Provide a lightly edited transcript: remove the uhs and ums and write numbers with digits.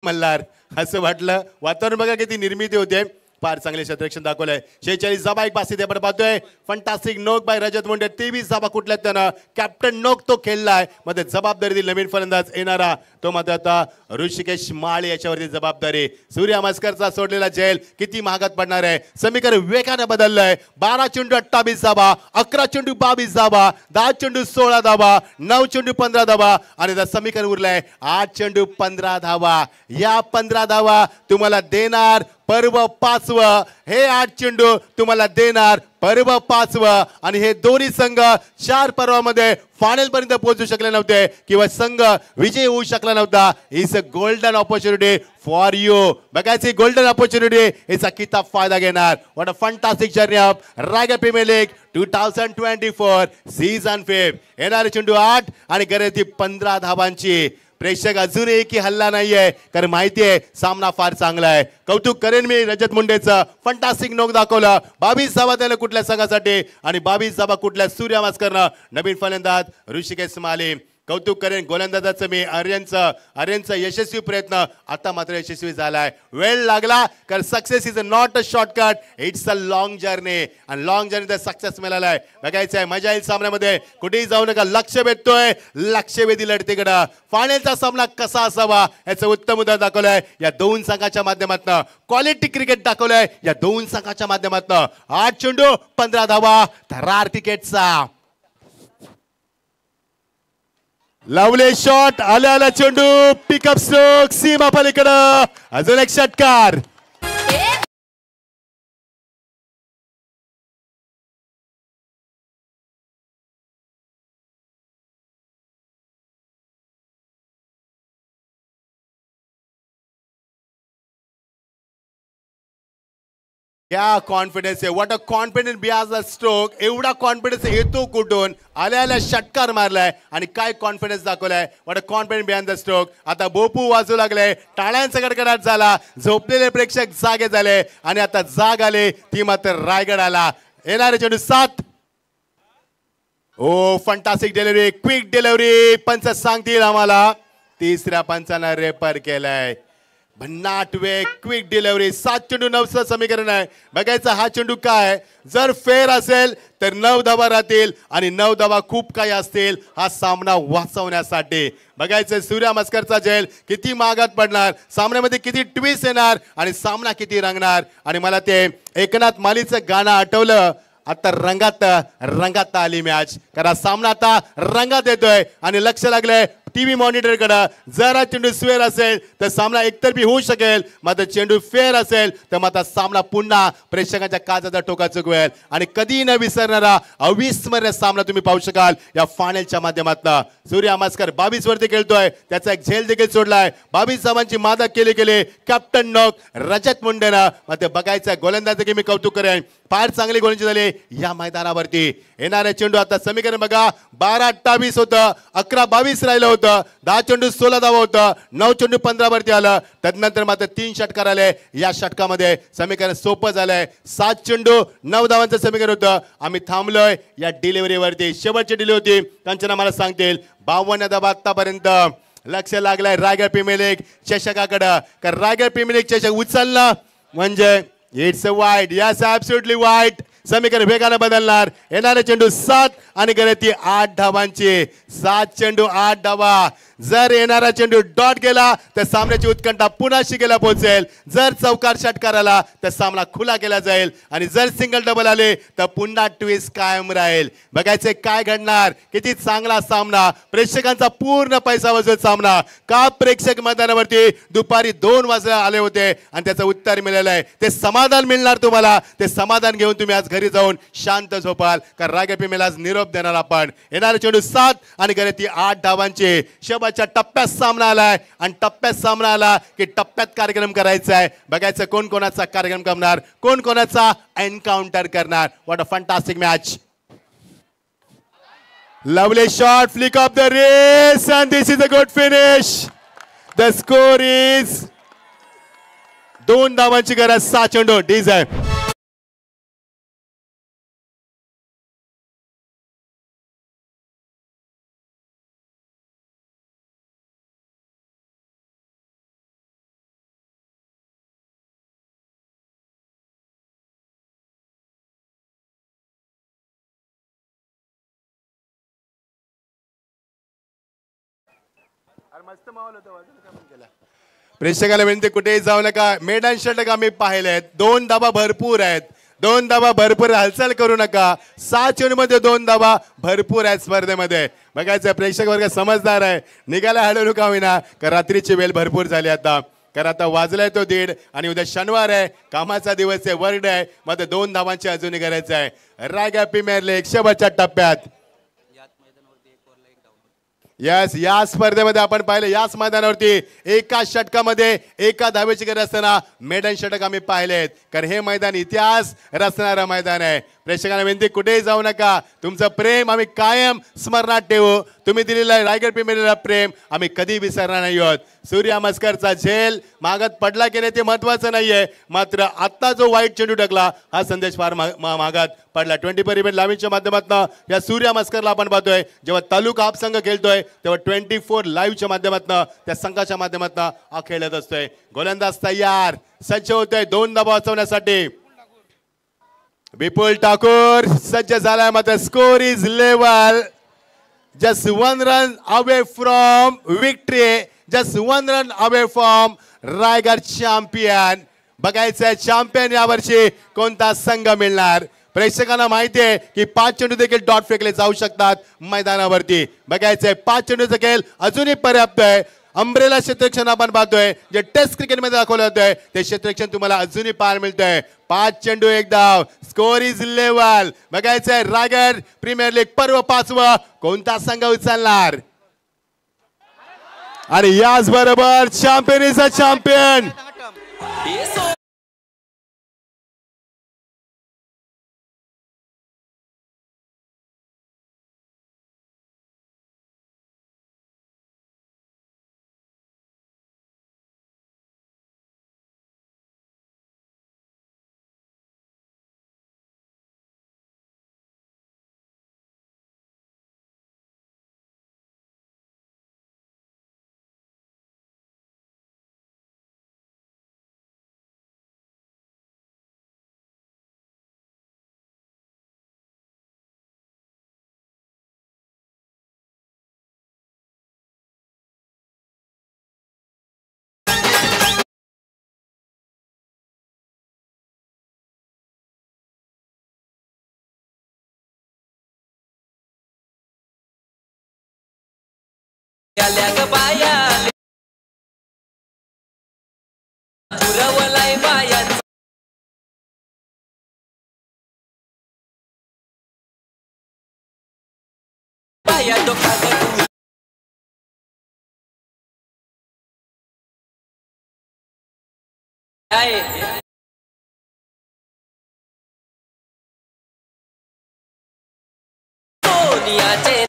मल्हार असं वाटलं. वातावरण बघा किती निर्मिती होते. फार चांगले क्षेत्ररक्षण दाखवलंय. 46 धाबा एक पास इथे आपण पाहतोय. फंटास्टिक नोक बाय रजत मुंडे. 23 धाबा कुठल्यात त्यानं कॅप्टन नोक तो खेळलाय. मध्ये जबाबदारी दिली नवीन फलंदाज येणारा तो मात्र आता ऋषिकेश माळे याच्यावरती जबाबदारी. सूर्य मस्करचा सोडलेला जेल किती महागात पडणार आहे. समीकरण वेगाने बदललंय. 12 चेंडू 28 धाबा, 11 चेंडू 22 धाबा, 10 चेंडू 16 धाबा, 9 चेंडू 15 धाबा आणि आता समीकरण उरलंय 8 चेंडू 15 धाबा. या 15 धाबा तुम्हाला देणार पर्व 5वं. हे 8 चेंडू तुम्हाला देणार पर्व 5वं आणि हे दोन्ही संघ 4 पर्वामध्ये फायनल पर्यंत पोहोचू शकले नव्हते किंवा संघ विजयी होऊ शकला नव्हता. Is a golden opportunity for you. बघायची गोल्डन ऑपॉर्च्युनिटी याचा किती फायदा घेणार. What a fantastic journey of Raigad premier league 2024 season 5. येणारे चेंडू 8 आणि गरज 15 धावांची. प्रेक्षक अजूनही की हल्ला नाहीये कारण माहिती आहे सामना फार चांगला आहे. कौतुक करेन मी रजत मुंडेचं. फंटास्टिक नोक दाखवलं. 22 धावा त्याला कुठल्या संघासाठी आणि 22 धावा कुठल्या सूर्य मस्करनं. नवीन फलंदाज ऋषिकेश माले. कौतुक करेन गोलंदाजाचं मी आर्यनचा यशस्वी प्रयत्न आता मात्र यशस्वी झालाय. वेळ लागला कारण success is not a shortcut, it's a long journey आणि लॉंग जर्नी सक्सेस मिळालाय. बघायचं आहे मजा येईल सामन्यामध्ये. कुठेही जाऊ नका. लक्ष भेटतोय लक्षवेधी लढतीकडं. फायनलचा सामना कसा असावा याचं उत्तम उदाहरण दाखवलंय या दोन संघाच्या माध्यमातून. क्वालिटी क्रिकेट दाखवलंय या दोन संघाच्या माध्यमातून. 8 चेंडू 15 धावा थरार क्रिकेटचा. लवले शॉट आल्या चेंडू पिकअप स्ट्रोक सीमा पलीकडं. अजून एक षटकार. क्या कॉन्फिडन्स आहे. What a confidence behind the stroke. एवढा कॉन्फिडन्स येतो कुठून. आल्या षटकार मारलाय आणि काय कॉन्फिडन्स दाखवलाय. What a confidence behind the stroke. आता बोपू वाजू लागले. टाळ्यांचा कडकडाट झाला. झोपलेले प्रेक्षक जागे झाले आणि आता जाग आले ती मात्र रायगड आला. येणारे चेंडू 7. ओ फंटास्टिक डिलिव्हरी, क्विक डिलिव्हरी. पंच सांगतील आम्हाला. तिसऱ्या पंचानं रेपर केलाय. भन्नाट वे क्विक डिलिव्हरी. 7 चेंडू 9चं समीकरण आहे. बघायचं हा चेंडू काय. जर फेर असेल तर 9 धावा राहतील आणि 9 धावा खूप काही असतील हा सामना वाचवण्यासाठी. बघायचं सूर्य मस्करचा जेल किती महागात पडणार. सामन्यामध्ये किती ट्विस्ट येणार आणि सामना किती रंगणार. आणि मला ते एकनाथ मालीचं गाणं आठवलं. आता रंगात आली मॅच. कारण सामना आता रंगात येतोय आणि लक्ष लागलंय टीव्ही मॉनिटर कडे. जर हा चेंडू स्वेअर असेल तर सामना एकतर्फी होऊ शकेल. मात्र चेंडू फेअर असेल तर मात्र सामना पुन्हा प्रेक्षकांच्या काचाचा टोका चुकवेल आणि कधी न विसरणारा अविस्मरणीय सामना तुम्ही पाहू शकाल या फायनलच्या माध्यमातून. सूर्य मस्कर 22 वरती खेळतोय. त्याचा एक झेल देखील सोडलाय. 22 धावांची मादक केली कॅप्टन नोक रजत मुंडेनं. मात्र बघायचं गोलंदाज की मी कौतुक करेन. फार चांगली गोलंदाजी झाली या मैदानावरती. येणारे चेंडू आता समीकरण बघा. 12-28 होतं. 11-22 राहिलं होतं. 10 चेंडू 16 धावा होतं. 9 चेंडू 15 वरती आलं. त्यानंतर मात्र 3 षटकार आले. या षटकामध्ये समीकरण सोपं झालंय. 7 चेंडू 9 धावांचं समीकरण होतं. आम्ही थांबलोय या डिलिव्हरीवरती. शेवटची डिलिव्हरी होती. कंचना मला सांगतील 52 धावा आतापर्यंत. लक्ष लागलंय रायगड प्रीमियर लीग चषकाकडं. कारण रायगड प्रीमियर लीग चषक उचललं म्हणजे इट्स अ वाईट. यस ॲब्सोल्युटली वाईट. समीकरण वेगाने बदलणार. येणारे चेंडू 7 आणि गरज 8 धावांची. 7 चेंडू 8 धावा. जर येणारा चेंडू डॉट गेला तर सामन्याची उत्कंठा पुन्हा शिगेला पोहोचेल. जर चौकार षटकार आला तर सामना खुला केला जाईल आणि जर सिंगल डबल आले तर पुन्हा ट्विस्ट कायम राहील. बघायचे काय घडणार. किती चांगला सामना. प्रेक्षकांचा पूर्ण पैसा वसूल सामना. का प्रेक्षक मैदानावरती दुपारी 2 वाजता आले होते आणि त्याचं उत्तर मिळालं आहे. ते समाधान मिळणार तुम्हाला. ते समाधान घेऊन तुम्ही आज घरी जाऊन शांत झोपाल. कारण रायगड प्रीमियर आज निरोप देणार आपण. येणारे चेंडू 7 आणि गरज 8 धावांची. शेवटच्या टप्प्यात सामना आलाय आणि टप्प्यात सामना आला की टप्प्यात कार्यक्रम करायचा आहे. बघायचं कोण कोणाचा कार्यक्रम करणार, कोण कोणाचा एन्काउंटर करणार. What a fantastic match. Lovely shot flick off the race and this is a good finish. The score is 2 धावांची गरज. 6 चेंडू डिझाईन. प्रेक्षकाला विनंती कुठेही जाऊ नका. मैदान षटक आम्ही पाहिलेत. 2 धाबा भरपूर आहेत. 2 धाबा भरपूर. हालचाल करू नका. 6 चेंडूमध्ये 2 धाबा भरपूर आहेत स्पर्धेमध्ये. बघायचं प्रेक्षक वर्ग समजदार आहे. निघायला हळू का होईना का रात्रीची वेळ भरपूर झाली आता. कारण आता वाजलाय तो 1:30 आणि उद्या शनिवार आहे. कामाचा दिवस आहे. वर्ड आहे. मध्ये 2 धावांची अजूनही गरज आहे. रायगड प्रीमियर लीग शेवटच्या टप्प्यात या स्पर्धेमध्ये आपण पाहिलं याच मैदानावरती एका षटकामध्ये एका धावेची गरज असताना मैदान षटक आम्ही पाहिलेत. कारण हे मैदान इतिहास रचणारं मैदान आहे. प्रेक्षकांना विनंती कुठेही जाऊ नका. तुमचं प्रेम आम्ही कायम स्मरणात ठेवू. तुम्ही दिलेलं रायगड प्रीमियर प्रेम आम्ही कधी विसरणार नाही आहोत. सूर्या मस्करचा झेल मागत पडला की नाही ते महत्वाचं नाहीये. मात्र आता जो वाईट चेंडू टाकला हा संदेश फार मागत पडला. 24 इव्हेंट लाईव्हच्या माध्यमातून या सूर्या मस्करला आपण पाहतोय. जेव्हा तालुका हाफ संघ खेळतोय तेव्हा 24 लाईव्हच्या माध्यमातून त्या संघाच्या माध्यमातून हा खेळत असतोय. गोलंदाज तयार सज्ज होतोय 2 धावा वाचवण्यासाठी. विपुल ठाकूर सज्ज झालाय. मात्र score is level. Just 1 run away from victory. Just 1 run away from Raigad champion. बघायचंय चॅम्पियन यावर्षी कोणता संघ मिळणार. प्रेक्षकांना माहिती आहे की 5 चेंडू देखील डॉट फेकले जाऊ शकतात मैदानावरती. बघायचंय 5 चेंडूचा खेळ अजूनही पर्याप्त आहे. अंब्रेला क्षेत्ररक्षण आपण पाहतोय जे टेस्ट क्रिकेटमध्ये दाखवलं जातंय ते क्षेत्ररक्षण तुम्हाला अजूनही पाहायला मिळतंय. 5 चेंडू 1 धाव. Score is level. बघायचंय रायगड प्रीमियर लीग पर्व 5वं कोणता संघ उचलणार. आणि याच बरोबर चॅम्पियन इज अ चॅम्पियन. सोनियाचे